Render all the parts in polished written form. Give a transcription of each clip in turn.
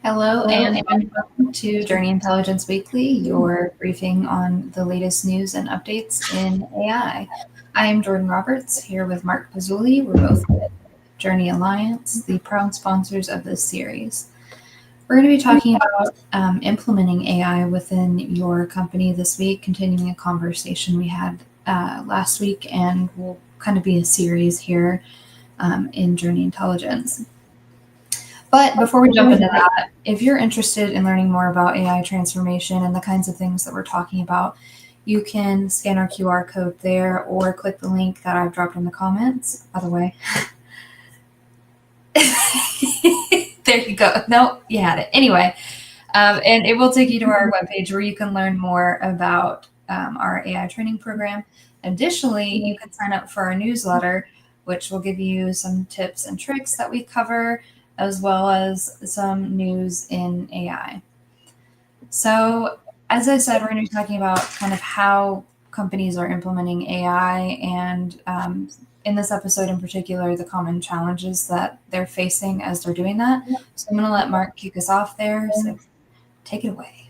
Hello and welcome to Journey Intelligence Weekly, your briefing on the latest news and updates in AI. I am Jordan Roberts, here with Mark Pizzuli. We're both with Journey Alliance, the proud sponsors of this series. We're going to be talking about implementing AI within your company this week, continuing a conversation we had last week, and will kind of be a series here in Journey Intelligence. But before we jump into that, if you're interested in learning more about AI transformation and the kinds of things that we're talking about, you can scan our QR code there or click the link that I've dropped in the comments. By the way, there you go. No, you had it. Anyway, and it will take you to our webpage where you can learn more about our AI training program. Additionally, you can sign up for our newsletter, which will give you some tips and tricks that we cover, as well as some news in AI. So, as I said, we're going to be talking about kind of how companies are implementing AI, and in this episode in particular, the common challenges that they're facing as they're doing that. So I'm going to let Mark kick us off there. So take it away.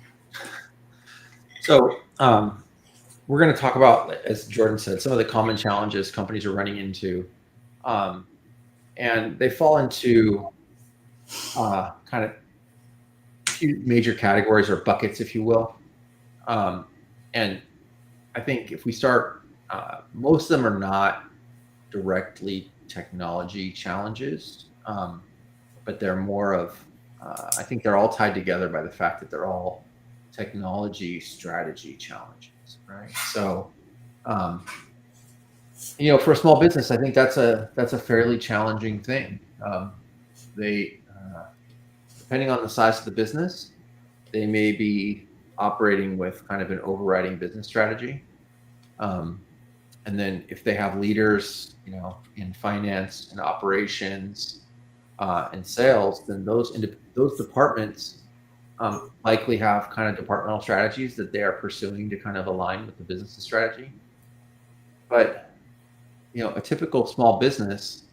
So we're going to talk about, as Jordan said, some of the common challenges companies are running into, and they fall into kind of few major categories or buckets, if you will. And I think if we start, most of them are not directly technology challenges, but they're more of, I think they're all tied together by the fact that they're all technology strategy challenges, right? So, for a small business, I think that's a fairly challenging thing. They depending on the size of the business, they may be operating with kind of an overriding business strategy. And then if they have leaders, in finance and operations and sales, then those departments likely have kind of departmental strategies that they are pursuing to kind of align with the business strategy. But, a typical small business,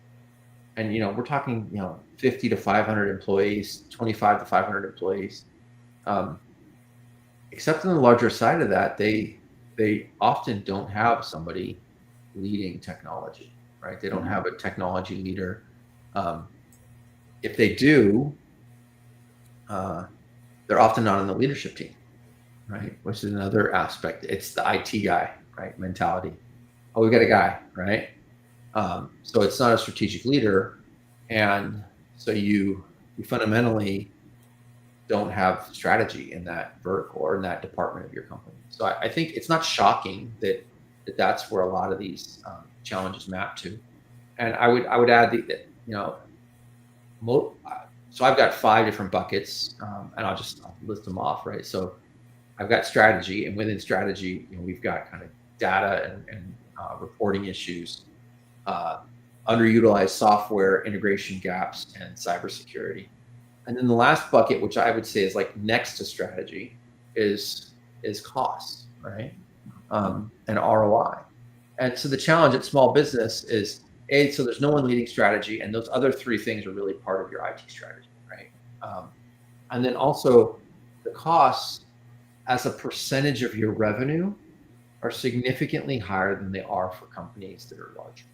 and we're talking 50 to 500 employees, 25 to 500 employees, except on the larger side of that, they often don't have somebody leading technology, right? They don't have a technology leader. If they do, they're often not on the leadership team, right? Which is another aspect. It's the IT guy, right? Mentality. Oh, we got a guy, right? So it's not a strategic leader, and so you fundamentally don't have strategy in that vertical or in that department of your company. So I think it's not shocking that that's where a lot of these challenges map to. And I would add that so I've got 5 different buckets, and I'll list them off, right? So I've got strategy, and within strategy, we've got kind of data and reporting issues, underutilized software, integration gaps, and cybersecurity. And then the last bucket, which I would say is like next to strategy, is costs, right? And ROI. And so the challenge at small business is, so there's no one leading strategy, and those other 3 things are really part of your IT strategy, right? And then also the costs as a percentage of your revenue are significantly higher than they are for companies that are larger.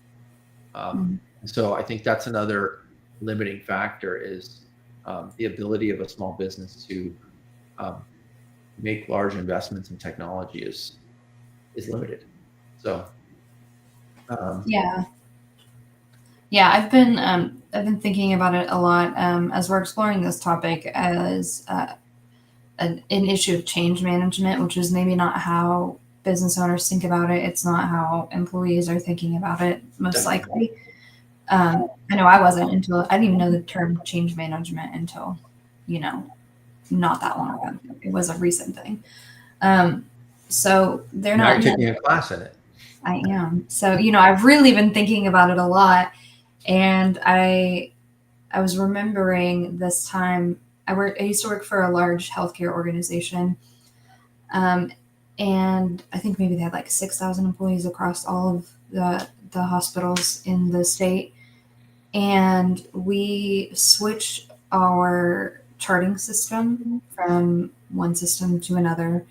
So I think that's another limiting factor is the ability of a small business to make large investments in technology is limited. So yeah, I've been thinking about it a lot as we're exploring this topic as an issue of change management, which is maybe not how business owners think about it. It's not how employees are thinking about it, most likely. I know I wasn't I didn't even know the term change management until, not that long ago. It was a recent thing. So they're now not you're taking a class in it. I am. So, I've really been thinking about it a lot. And I was remembering this time I used to work for a large healthcare organization. And I think maybe they had like 6,000 employees across all of the hospitals in the state. And we switched our charting system from one system to another.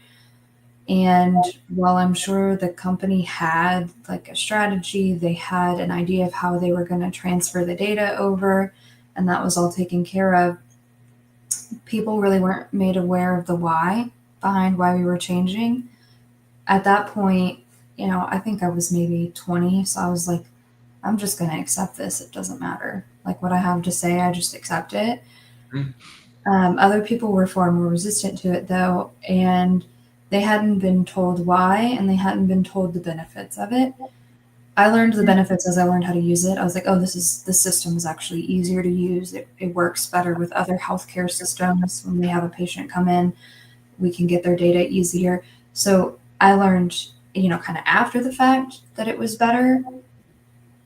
And while I'm sure the company had like a strategy, they had an idea of how they were going to transfer the data over, and that was all taken care of, people really weren't made aware of the why behind why we were changing. At that point, I think I was maybe 20, so I was like, I'm just going to accept this. It doesn't matter. Like what I have to say, I just accept it. Mm. Other people were far more resistant to it, though, and they hadn't been told why, and they hadn't been told the benefits of it. I learned the benefits as I learned how to use it. I was like, oh, this system is actually easier to use. It works better with other healthcare systems. When we have a patient come in, we can get their data easier. So I learned, kind of after the fact that it was better,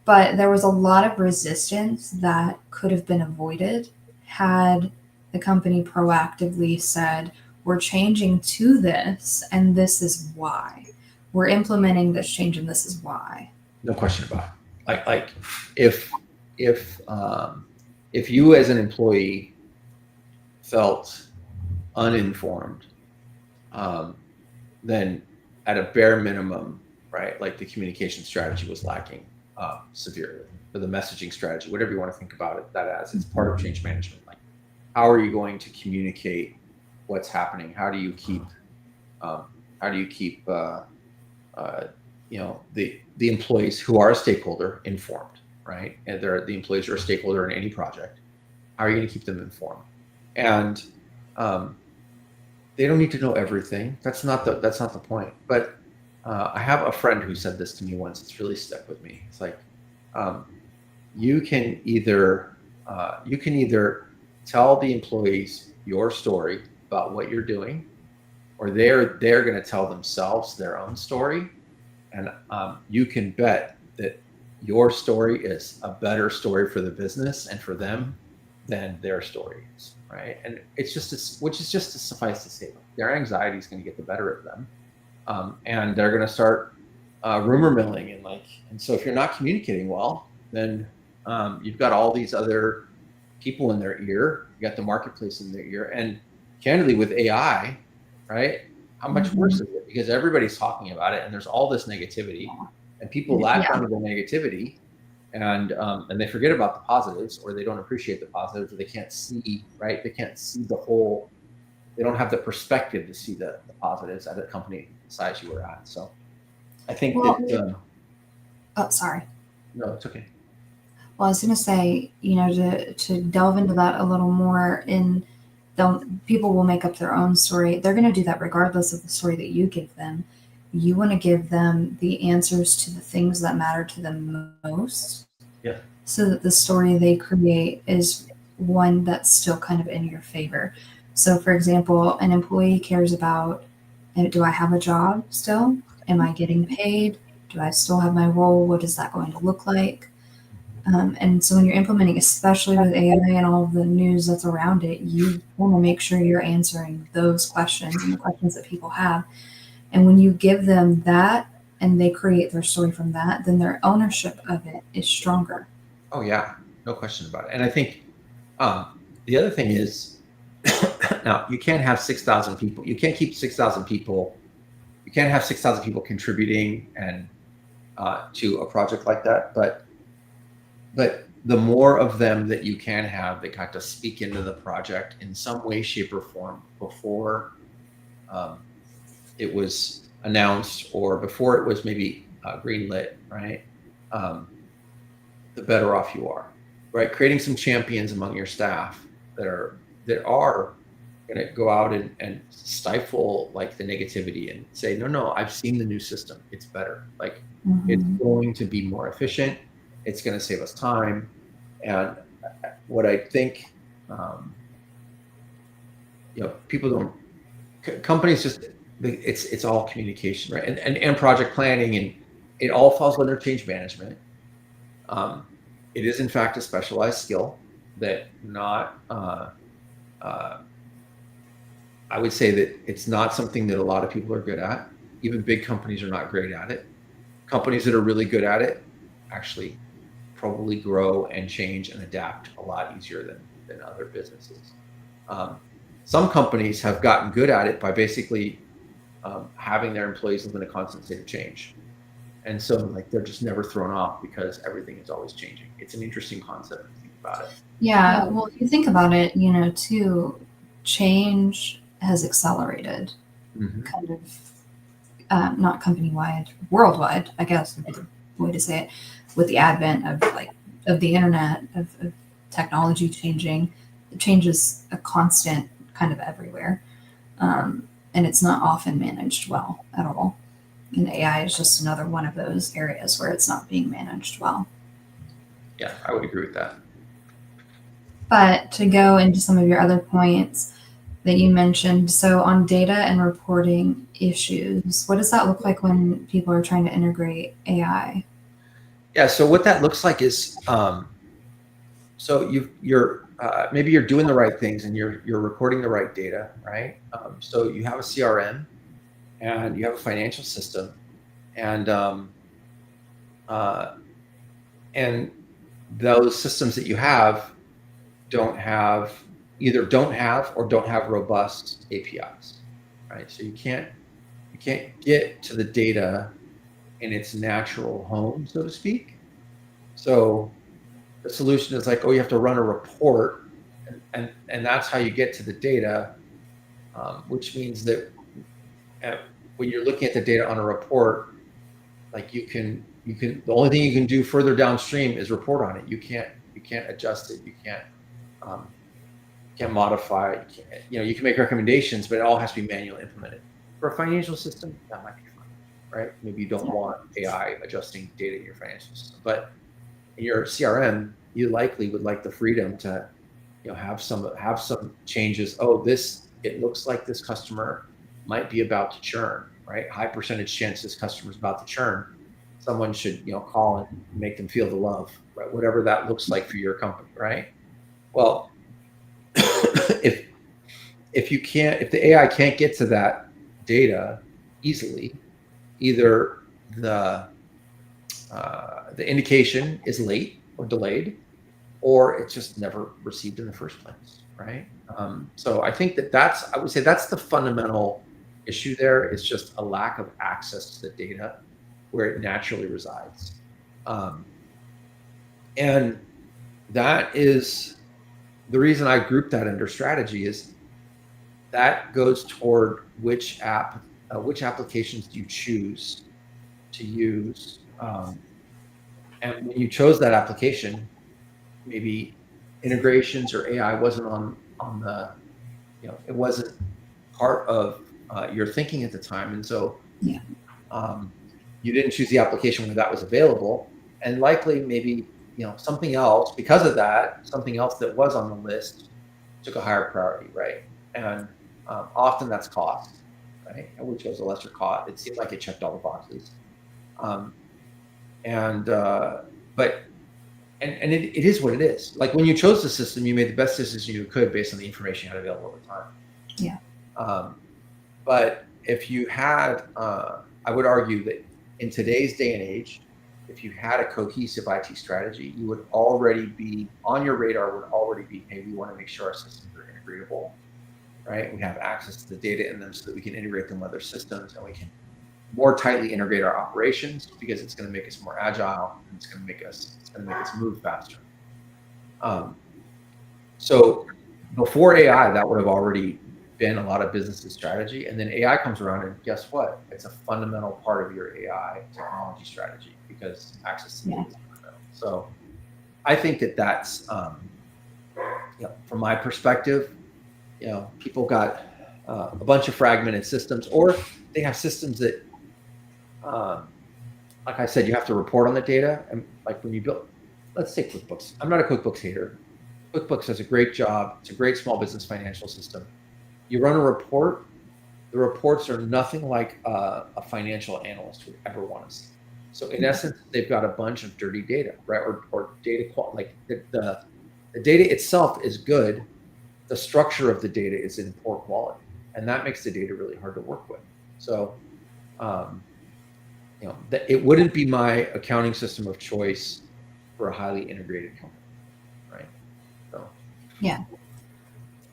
but there was a lot of resistance that could have been avoided had the company proactively said, we're changing to this, and this is why. We're implementing this change, and this is why. No question about it. Like if you as an employee felt uninformed, then at a bare minimum, right, like the communication strategy was lacking severely, or the messaging strategy, whatever you want to think about it, that as it's part of change management. Like, how are you going to communicate what's happening? How do you keep the employees who are a stakeholder informed, right? And they're the employees are a stakeholder in any project. How are you going to keep them informed? And they don't need to know everything. That's not the point. But I have a friend who said this to me once. It's really stuck with me. It's like you can either tell the employees your story about what you're doing, or they're going to tell themselves their own story. And you can bet that your story is a better story for the business and for them than their story is, right? And it's which is just to suffice to say, their anxiety is going to get the better of them, and they're going to start rumor milling and so if you're not communicating well, then you've got all these other people in their ear. You got the marketplace in their ear, and candidly, with AI, right? How much worse is it? Because everybody's talking about it, and there's all this negativity, and people latch onto the negativity, and they forget about the positives, or they don't appreciate the positives, or they can't see, right? They can't see the whole. They don't have the perspective to see the positives at a company the size you were at. So, I think that. Oh, sorry. No, it's okay. Well, I was going to say, to delve into that a little more, people will make up their own story. They're going to do that regardless of the story that you give them. You want to give them the answers to the things that matter to them most. Yeah. So that the story they create is one that's still kind of in your favor. So, for example, an employee cares about, do I have a job still? Am I getting paid? Do I still have my role? What is that going to look like? And so when you're implementing, especially with AI and all of the news that's around it, you want to make sure you're answering those questions and the questions that people have. And when you give them that and they create their story from that, then their ownership of it is stronger. Oh yeah, no question about it. And I think the other thing is, now you can't have 6,000 people. You can't keep 6,000 people. You can't have 6,000 people contributing and to a project like that. But the more of them that you can have that got to speak into the project in some way, shape, or form before it was announced, or before it was maybe greenlit, right? The better off you are, right? Creating some champions among your staff that are going to go out and stifle like the negativity and say, no, I've seen the new system. It's better. Like it's going to be more efficient. It's going to save us time. And what I think, people don't, companies just, it's all communication, right? And project planning, and it all falls under change management. It is in fact a specialized skill that I would say that it's not something that a lot of people are good at. Even big companies are not great at it. Companies that are really good at it actually probably grow and change and adapt a lot easier than other businesses. Some companies have gotten good at it by basically having their employees live in a constant state of change. And so like they're just never thrown off because everything is always changing. It's an interesting concept if you think about it. Yeah, well, if you think about it, too, change has accelerated kind of, not company-wide, worldwide, I guess would be the way to say it, with the advent of the internet, of technology changing. Change is a constant kind of everywhere. And it's not often managed well at all. And AI is just another one of those areas where it's not being managed well. Yeah, I would agree with that. But to go into some of your other points that you mentioned, so on data and reporting issues, what does that look like when people are trying to integrate AI? Yeah, so what that looks like is, so you're maybe you're doing the right things and you're recording the right data, right? So you have a CRM and you have a financial system, and those systems that you have either don't have robust APIs, right? So you can't get to the data in its natural home, so to speak. So the solution is like, oh, you have to run a report, and that's how you get to the data, which means that when you're looking at the data on a report, like you can the only thing you can do further downstream is report on it. You can't adjust it. You can't modify it. You can make recommendations, but it all has to be manually implemented. For a financial system, that might be fine, right? Maybe you don't want AI adjusting data in your financial system, but in your CRM, you likely would like the freedom to, have some changes. Oh, it looks like this customer might be about to churn, right? High percentage chance this customer's about to churn. Someone should, call and make them feel the love, right? Whatever that looks like for your company, right? Well, if the AI can't get to that data easily, either the indication is late or delayed, or it's just never received in the first place, right? So I think I would say that's the fundamental issue there. It's just a lack of access to the data where it naturally resides. And that is the reason I group that under strategy, is that goes toward which applications do you choose to use. And when you chose that application, maybe integrations or AI wasn't on the, it wasn't part of your thinking at the time. And so you didn't choose the application when that was available. And likely maybe, something else, because of that, something else that was on the list took a higher priority, right? And often that's cost, right? And we chose a lesser cost. It seemed like it checked all the boxes. And it is what it is. Like when you chose the system, you made the best decision you could based on the information you had available at the time. Yeah. But if you had, I would argue that in today's day and age, if you had a cohesive IT strategy, you would already be on your radar. Would already be, hey, we want to make sure our systems are integratable, right? We have access to the data in them so that we can integrate them with other systems, and we can more tightly integrate our operations, because it's going to make us more agile, and it's going to make us move faster. So before AI, that would have already been a lot of business's strategy. And then AI comes around, and guess what? It's a fundamental part of your AI technology strategy, because access to data is fundamental. So I think that's, from my perspective, people got a bunch of fragmented systems, or they have systems that, like I said, you have to report on the data. And like when you build, let's say QuickBooks. I'm not a QuickBooks hater. QuickBooks does a great job. It's a great small business financial system. You run a report, the reports are nothing like a financial analyst would ever want to see. So in essence, they've got a bunch of dirty data, right? Or data quality. Like the data itself is good. The structure of the data is in poor quality, and that makes the data really hard to work with. So, it wouldn't be my accounting system of choice for a highly integrated company, right? So yeah.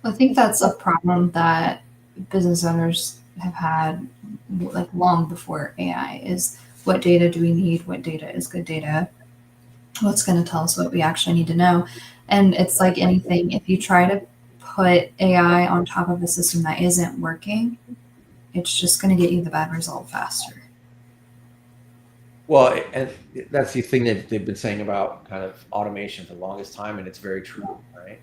I think that's a problem that business owners have had like long before AI is what data do we need? What data is good data? What's going to tell us what we actually need to know? And it's like anything, if you try to put AI on top of a system that isn't working, it's just going to get you the bad result faster. Well, and that's the thing that they've been saying about kind of automation for the longest time, and it's very true, right?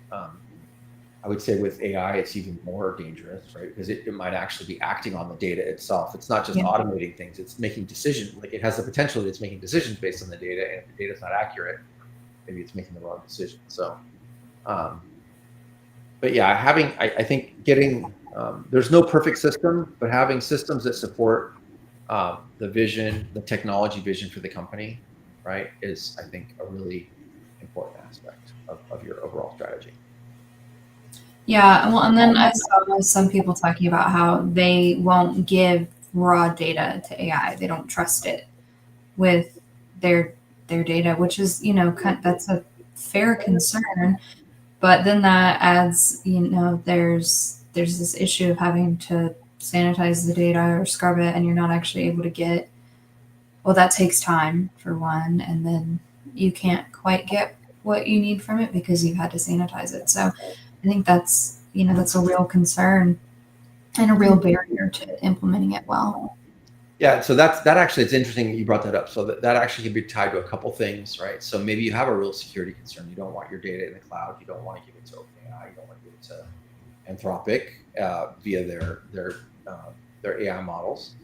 I would say with AI, it's even more dangerous, right? Because it might actually be acting on the data itself. It's not just Yeah. automating things; it's making decisions. Like it has the potential that it's making decisions based on the data, and if the data is not accurate, maybe it's making the wrong decision. So, but yeah, I think getting there's no perfect system, but having systems that support the vision, the technology vision for the company, right, is I think a really important aspect of your overall strategy. Yeah, well, and then I saw some people talking about how they won't give raw data to AI. They don't trust it with their their data, which is, that's a fair concern. But then that adds, there's this issue of having to sanitize the data or scrub it, and you're not actually able to get. Well, that takes time for one, and then you can't quite get what you need from it because you've had to sanitize it. So I think that's a real concern and a real barrier to implementing it well. Yeah, so that actually, it's interesting that you brought that up. So that actually can be tied to a couple things, right? So maybe you have a real security concern. You don't want your data in the cloud. You don't want to give it to OpenAI. You don't want to give it to Anthropic via their AI models.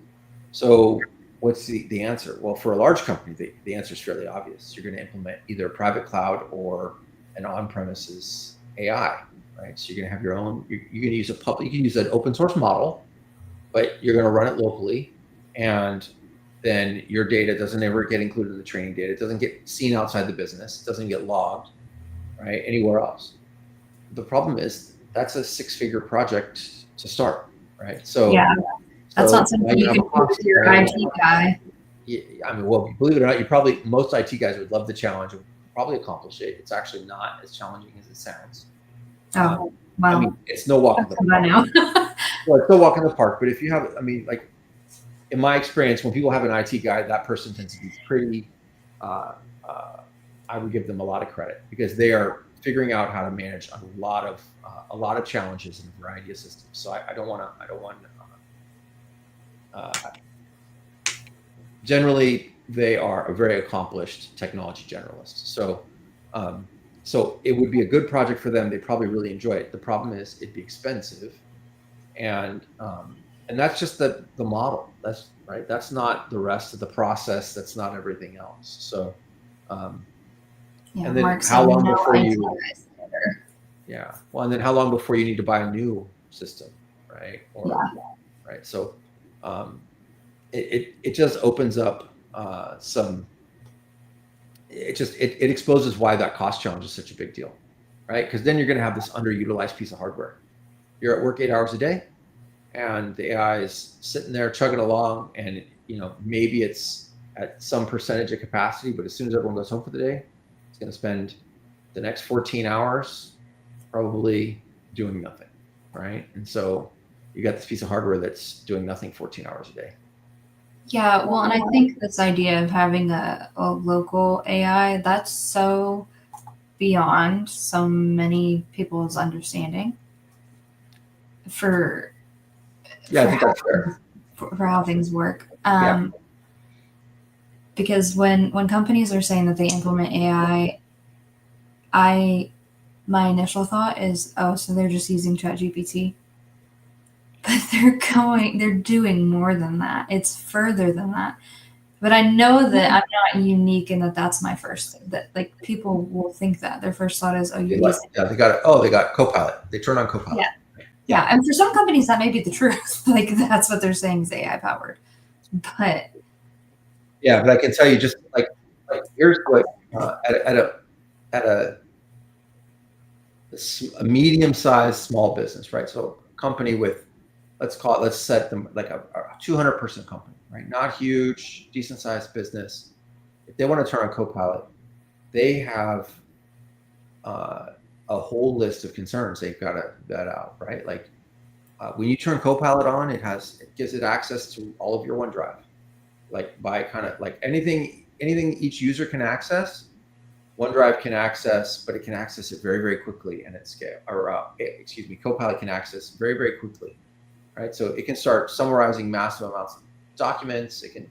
So what's the answer? Well, for a large company, the answer is fairly obvious. You're going to implement either a private cloud or an on-premises AI, right? So you're going to have your own. You're going to use you can use an open source model, but you're going to run it locally, and then your data doesn't ever get included in the training data. It doesn't get seen outside the business. It doesn't get logged, right, anywhere else. The problem is that's a six-figure project to start, right? So Yeah, that's so not something you can do with your IT guy. I mean, well, believe it or not, most IT guys would love the challenge and probably accomplish it. It's actually not as challenging as it sounds. Oh, well, I mean, it's no walk in the I park. know. Well, it's no walk in the park, but if you have, I mean, like in my experience, when people have an IT guy, that person tends to be pretty. Uh, I would give them a lot of credit because they are figuring out how to manage a lot of challenges in a variety of systems. So I don't want to. I don't want. Generally, they are a very accomplished technology generalist. So it would be a good project for them. They probably really enjoy it. The problem is it'd be expensive, and that's just the model. That's right. That's not the rest of the process. That's not everything else. So, Yeah, and then Mark's how long no before IT you? guys either. Yeah. Well, and then how long before you need to buy a new system, right? Or Yeah. right. So, it just opens up some. It exposes why that cost challenge is such a big deal, right? Because then you're going to have this underutilized piece of hardware. You're at work 8 hours a day, and the AI is sitting there chugging along, and maybe it's at some percentage of capacity, but as soon as everyone goes home for the day, it's going to spend the next 14 hours probably doing nothing, right? And so you got this piece of hardware that's doing nothing 14 hours a day. Yeah, well, and I think this idea of having a local AI, that's so beyond so many people's understanding for Yeah, I for think how that's fair. for how things work. Yeah. Because when companies are saying that they implement AI, I my initial thought is, oh, so they're just using ChatGPT. But they're doing more than that. It's further than that. But I know that I'm not unique in that that's my first thing. That like people will think that their first thought is, oh, you're using. Yeah, they got it. Oh, they got Copilot. They turn on Copilot. Yeah. Yeah. And for some companies that may be the truth. Like that's what they're saying is AI powered. But Yeah, but I can tell you just like here's what at a medium-sized small business, right? So a company with let's set them like a 200-person company, right? Not huge, decent-sized business. If they want to turn on Copilot, they have a a whole list of concerns they've got to vet out, right? Like when you turn Copilot on, it gives it access to all of your OneDrive, like by kind of like anything each user can access, OneDrive can access, but it can access it very, very quickly and at scale. Or excuse me, Copilot can access very, very quickly, right? So it can start summarizing massive amounts of documents. It can.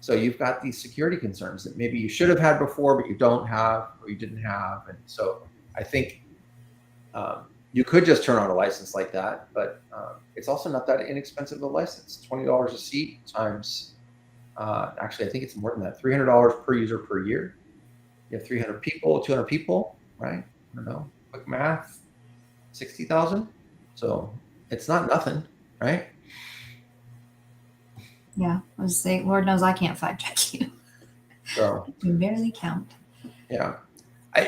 So you've got these security concerns that maybe you should have had before, but you don't have, or you didn't have. And so I think you could just turn on a license like that, but it's also not that inexpensive a license. $20 a seat times, actually, I think it's more than that, $300 per user per year. You have 300 people, 200 people, right? I don't know, quick math, 60,000. So it's not nothing, right? Yeah, I was saying, Lord knows I can't fact check you. So I can barely count. yeah,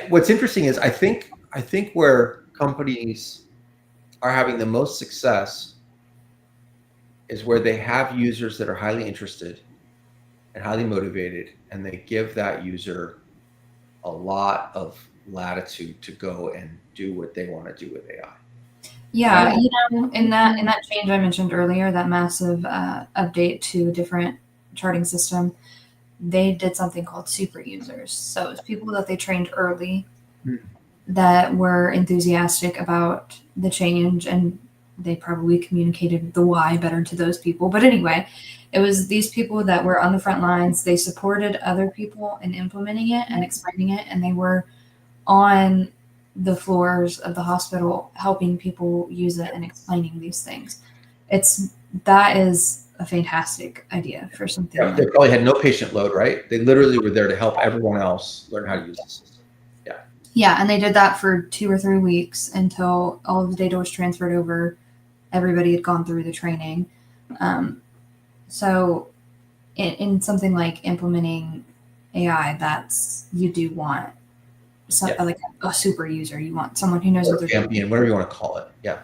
what's interesting is I think where companies are having the most success is where they have users that are highly interested and highly motivated, and they give that user a lot of latitude to go and do what they want to do with AI. Yeah, in that change I mentioned earlier, that massive update to a different charting system, they did something called super users. So it's people that they trained early that were enthusiastic about the change, and they probably communicated the why better to those people. But anyway, it was these people that were on the front lines. They supported other people in implementing it and explaining it, and they were on the floors of the hospital helping people use it and explaining these things. That is a fantastic idea for something. Yeah, they probably had no patient load, right? They literally were there to help everyone else learn how to use the system. Yeah, and they did that for 2 or 3 weeks until all of the data was transferred over. Everybody had gone through the training. So in something like implementing AI, you do want like a super user. You want someone who knows what they're champion, doing. whatever you want to call it. Yeah.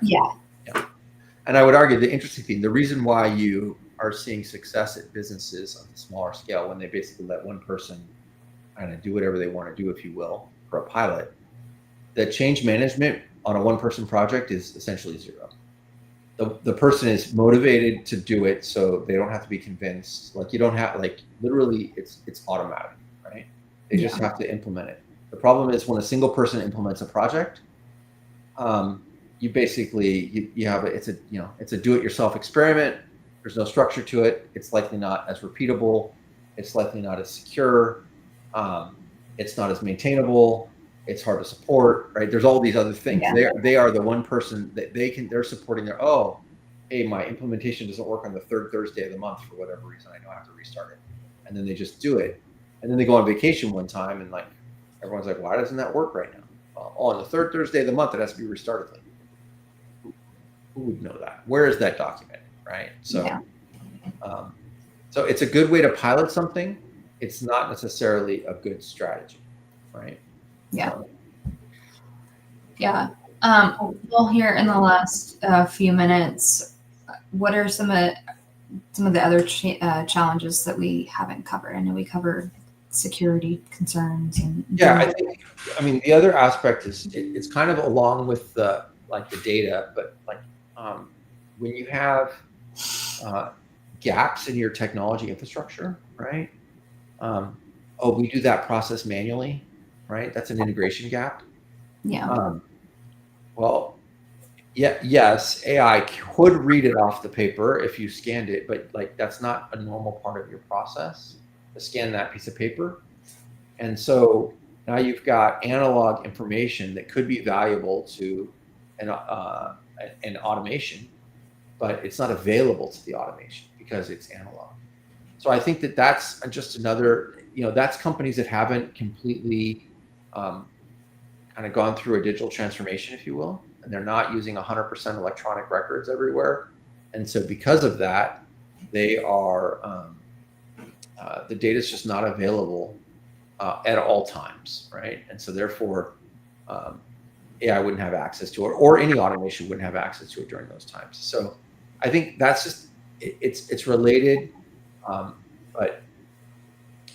And I would argue the interesting thing, the reason why you are seeing success at businesses on a smaller scale, when they basically let one person kind of do whatever they want to do, if you will, for a pilot, that change management on a one-person project is essentially zero. The person is motivated to do it, so they don't have to be convinced. Like you don't have, like literally, it's automatic, right? They just have to implement it. The problem is when a single person implements a project, you basically you have it's a do-it-yourself experiment. There's no structure to it. It's likely not as repeatable. It's likely not as secure. It's not as maintainable. It's hard to support, right? There's all these other things. Yeah. They are the one person that they're supporting their, hey, my implementation doesn't work on the third Thursday of the month for whatever reason. I know I have to restart it. And then they just do it. And then they go on vacation one time and like, everyone's like, why doesn't that work right now? On the third Thursday of the month, it has to be restarted. Like, who would know that? Where is that documented, right? So, so it's a good way to pilot something. It's not necessarily a good strategy, right? Yeah. Well, here in the last few minutes, what are some of the other challenges that we haven't covered? I know we covered security concerns and I mean the other aspect is it's kind of along with the data, but when you have gaps in your technology infrastructure, right? We do that process manually, right? That's an integration gap. Yes, AI could read it off the paper if you scanned it, but that's not a normal part of your process to scan that piece of paper. And so now you've got analog information that could be valuable to an automation, but it's not available to the automation because it's analog. So I think that's just another, that's companies that haven't completely kind of gone through a digital transformation, if you will, and they're not using 100% electronic records everywhere. And so because of that, they are, the data is just not available at all times, right? And so therefore, AI wouldn't have access to it, or any automation wouldn't have access to it during those times. So I think that's just, it's related, but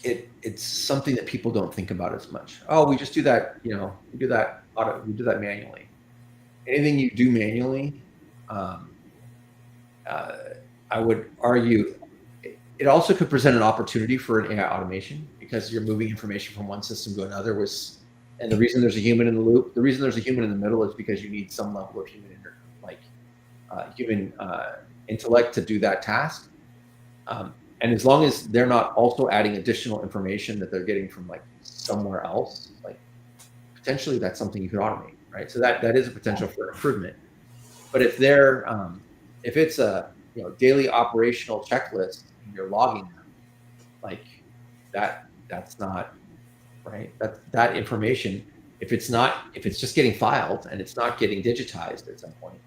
it's something that people don't think about as much. Oh, we just do that, we do that manually. Anything you do manually, I would argue it also could present an opportunity for an AI automation, because you're moving information from one system to another. And the reason there's a human in the loop, the reason there's a human in the middle, is because you need some level of human intellect to do that task. And as long as they're not also adding additional information that they're getting from like somewhere else, like potentially that's something you could automate, right? So that is a potential for improvement. But if it's a daily operational checklist and you're logging them, like that's not right. That information, if it's just getting filed and it's not getting digitized at some point,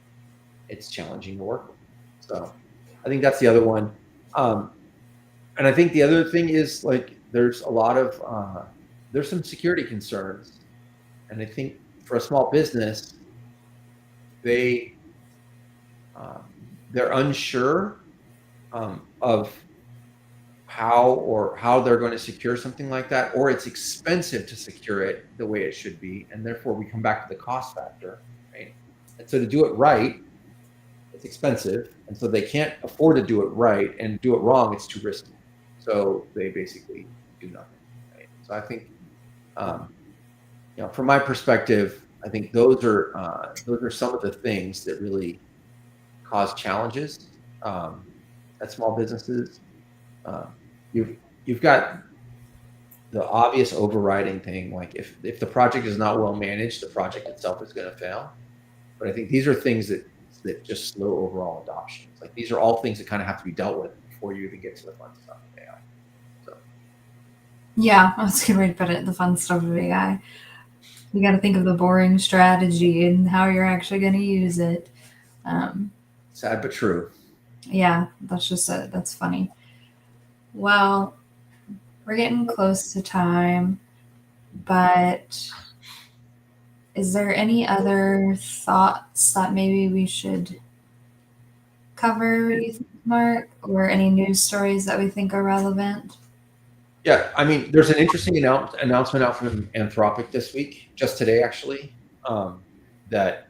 it's challenging to work with. So I think that's the other one. And I think the other thing is, like, there's a lot of there's some security concerns, and I think for a small business, they're unsure of how they're going to secure something like that, or it's expensive to secure it the way it should be, and therefore we come back to the cost factor, right? And so to do it right, it's expensive, and so they can't afford to do it right, and do it wrong, it's too risky. So they basically do nothing, right? So I think, from my perspective, I think those are some of the things that really cause challenges at small businesses. You've got the obvious overriding thing, like if the project is not well managed, the project itself is going to fail. But I think these are things that just slow overall adoption. Like, these are all things that kind of have to be dealt with before you even get to the fun stuff of AI. So Yeah, that's a good way to put it. The fun stuff of AI. You got to think of the boring strategy and how you're actually going to use it. Sad but true. Yeah, that's funny. Well, we're getting close to time, but is there any other thoughts that maybe we should cover, you think, Mark, or any news stories that we think are relevant? Yeah, I mean, there's an interesting announcement out from Anthropic this week, just today actually, that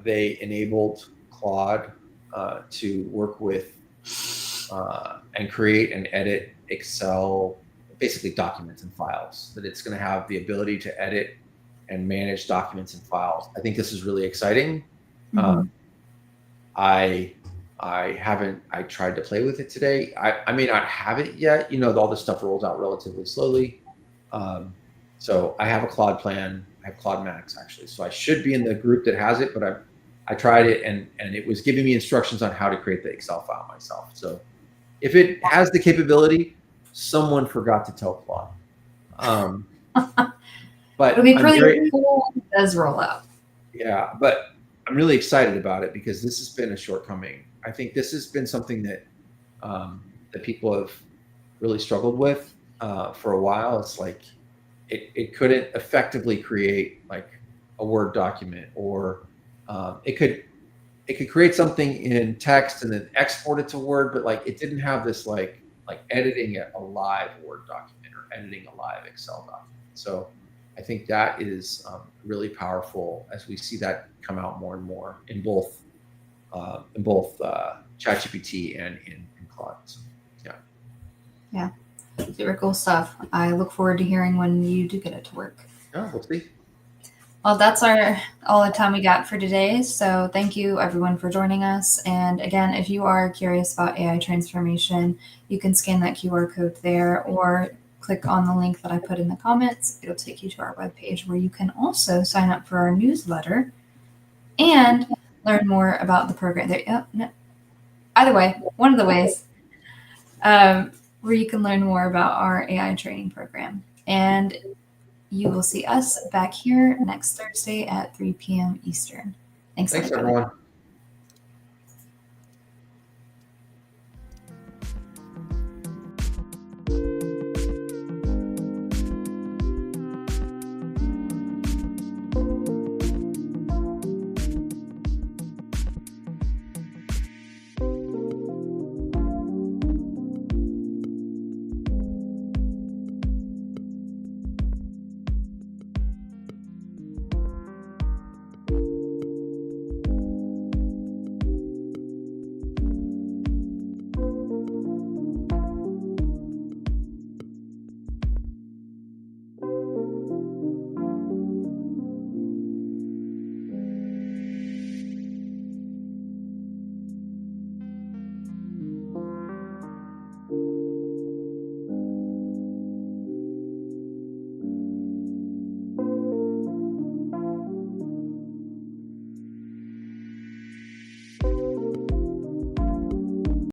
they enabled Claude to work with and create and edit Excel, basically documents and files, that it's going to have the ability to edit and manage documents and files. I think this is really exciting. Mhm. I tried to play with it today. I may not have it yet. All this stuff rolls out relatively slowly. So I have a Claude plan. I have Claude Max actually. So I should be in the group that has it, but I tried it and it was giving me instructions on how to create the Excel file myself. So if it has the capability, someone forgot to tell Claude. But It'll be pretty cool when it does roll out. Yeah, but I'm really excited about it because this has been a shortcoming. I think this has been something that that people have really struggled with for a while. It's like it couldn't effectively create like a Word document, or it could create something in text and then export it to Word, but like it didn't have this like editing a live Word document or editing a live Excel document. So I think that is really powerful as we see that come out more and more in both ChatGPT and in Claude. So, yeah, super cool stuff. I look forward to hearing when you do get it to work. Yeah, we'll see. Well, that's all the time we got for today. So thank you everyone for joining us. And again, if you are curious about AI transformation, you can scan that QR code there or click on the link that I put in the comments. It'll take you to our webpage where you can also sign up for our newsletter and learn more about the program. Either way, one of the ways where you can learn more about our AI training program. And you will see us back here next Thursday at 3 p.m. Eastern. Thanks everyone.